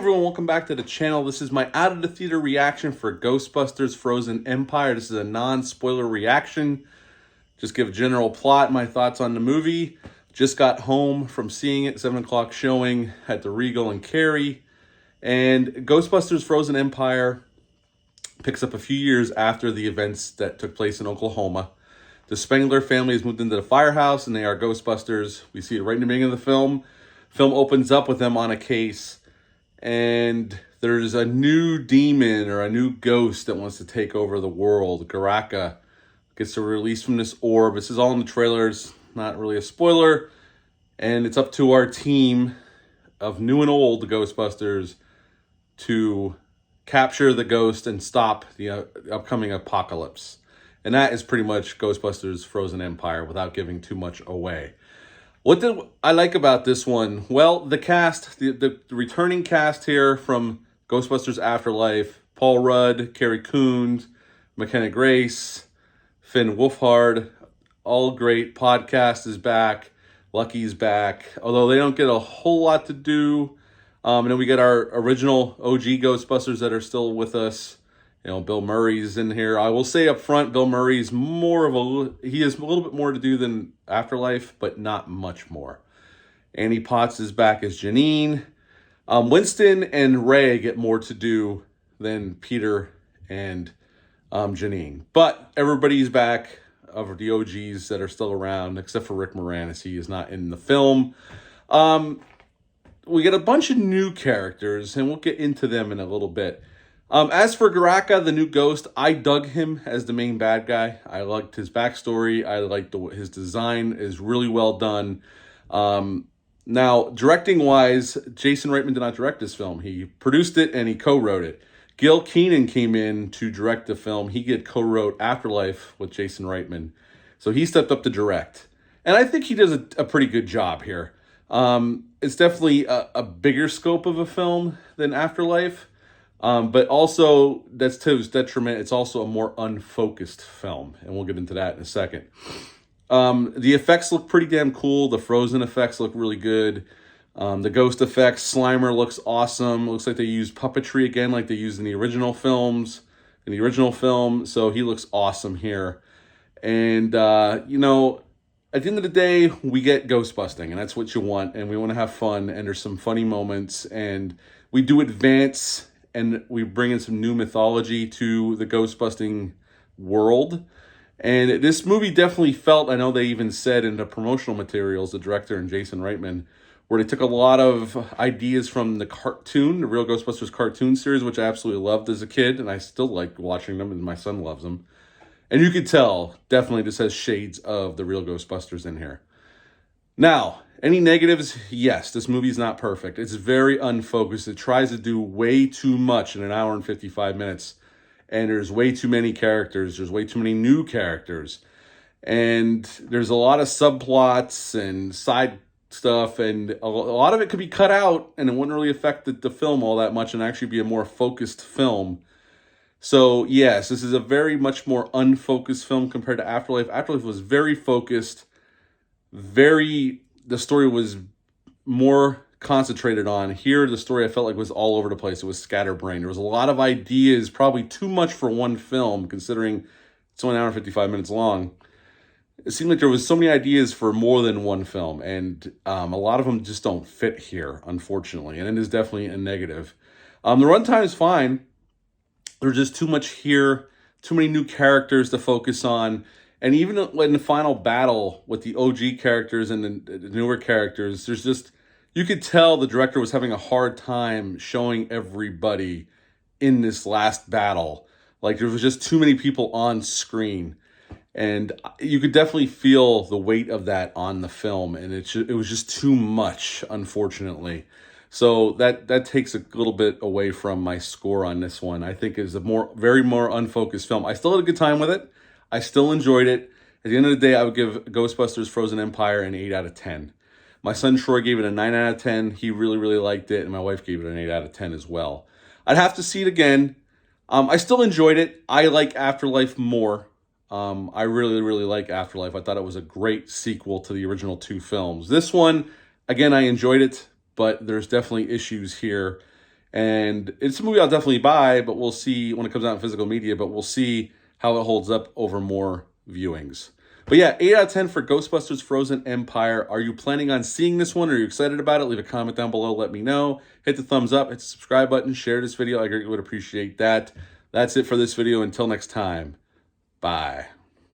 everyone, welcome back to the channel. This is my out of the theater reaction for Ghostbusters Frozen Empire. This is a non-spoiler reaction. Just give a general plot, my thoughts on the movie. Just got home from seeing it, 7 o'clock showing at the Regal in Cary. And Ghostbusters Frozen Empire picks up a few years after the events that took place in Oklahoma. The Spengler family has moved into the firehouse and they are Ghostbusters. We see it right in the beginning of the film. Film opens up with them on a case. And there's a new demon or a new ghost that wants to take over the world. Garaka gets released from this orb. This is all in the trailers, not really a spoiler. And it's up to our team of new and old Ghostbusters to capture the ghost and stop the upcoming apocalypse. And that is pretty much Ghostbusters Frozen Empire without giving too much away. What did I like about this one? Well, the cast, the returning cast here from Ghostbusters Afterlife, Paul Rudd, Carrie Coon, McKenna Grace, Finn Wolfhard, all great. Podcast is back. Lucky's back, although they don't get a whole lot to do. And then we get our original OG Ghostbusters that are still with us. You know, Bill Murray's in here. I will say up front, Bill Murray's he has a little bit more to do than Afterlife, but not much more. Annie Potts is back as Janine. Winston and Ray get more to do than Peter and Janine. But everybody's back of the OGs that are still around, except for Rick Moranis. He is not in the film. We get a bunch of new characters, and we'll get into them in a little bit. As for Garaka, the new ghost, I dug him as the main bad guy. I liked his backstory. I liked his design is really well done. Now, directing-wise, Jason Reitman did not direct this film. He produced it and he co-wrote it. Gil Keenan came in to direct the film. He co-wrote Afterlife with Jason Reitman. So he stepped up to direct. And I think he does a pretty good job here. It's definitely a bigger scope of a film than Afterlife. But also, that's to his detriment, it's also a more unfocused film. And we'll get into that in a second. The effects look pretty damn cool. The Frozen effects look really good. The ghost effects, Slimer looks awesome. Looks like they used puppetry again like they used in the original films. In the original film, so he looks awesome here. And, you know, at the end of the day, we get ghost busting. And that's what you want. And we want to have fun. And there's some funny moments. And we do advance and we bring in some new mythology to the ghost-busting world. And this movie definitely felt, I know they even said in the promotional materials, the director and Jason Reitman, where they took a lot of ideas from the cartoon, the Real Ghostbusters cartoon series, which I absolutely loved as a kid, and I still like watching them, and my son loves them. And you could tell, definitely this has shades of the Real Ghostbusters in here. Now, any negatives? Yes, this movie's not perfect. It's very unfocused. It tries to do way too much in an hour and 55 minutes. And there's way too many characters. There's way too many new characters. And there's a lot of subplots and side stuff. And a lot of it could be cut out and it wouldn't really affect the film all that much and actually be a more focused film. So, yes, this is a very much more unfocused film compared to Afterlife. Afterlife was very focused, the story was more concentrated on. Here, the story I felt like was all over the place. It was scatterbrained. There was a lot of ideas, probably too much for one film, considering it's only an hour and 55 minutes long. It seemed like there was so many ideas for more than one film, and a lot of them just don't fit here, unfortunately, and it is definitely a negative. The runtime is fine. There's just too much here, too many new characters to focus on. And even in the final battle with the OG characters and the newer characters, there's just, you could tell the director was having a hard time showing everybody in this last battle. Like there was just too many people on screen. And you could definitely feel the weight of that on the film. And it was just too much, unfortunately. So that takes a little bit away from my score on this one. I think it's a very more unfocused film. I still had a good time with it. I still enjoyed it. At the end of the day, I would give Ghostbusters Frozen Empire an 8 out of 10. My son Troy gave it a 9 out of 10. He really, really liked it. And my wife gave it an 8 out of 10 as well. I'd have to see it again. I still enjoyed it. I like Afterlife more. I really, really like Afterlife. I thought it was a great sequel to the original two films. This one, again, I enjoyed it, but there's definitely issues here. And it's a movie I'll definitely buy, but we'll see when it comes out in physical media, but we'll see how it holds up over more viewings. But yeah, 8 out of 10 for Ghostbusters Frozen Empire. Are you planning on seeing this one? Are you excited about it? Leave a comment down below. Let me know. Hit the thumbs up. Hit the subscribe button. Share this video. I greatly would appreciate that. That's it for this video. Until next time. Bye.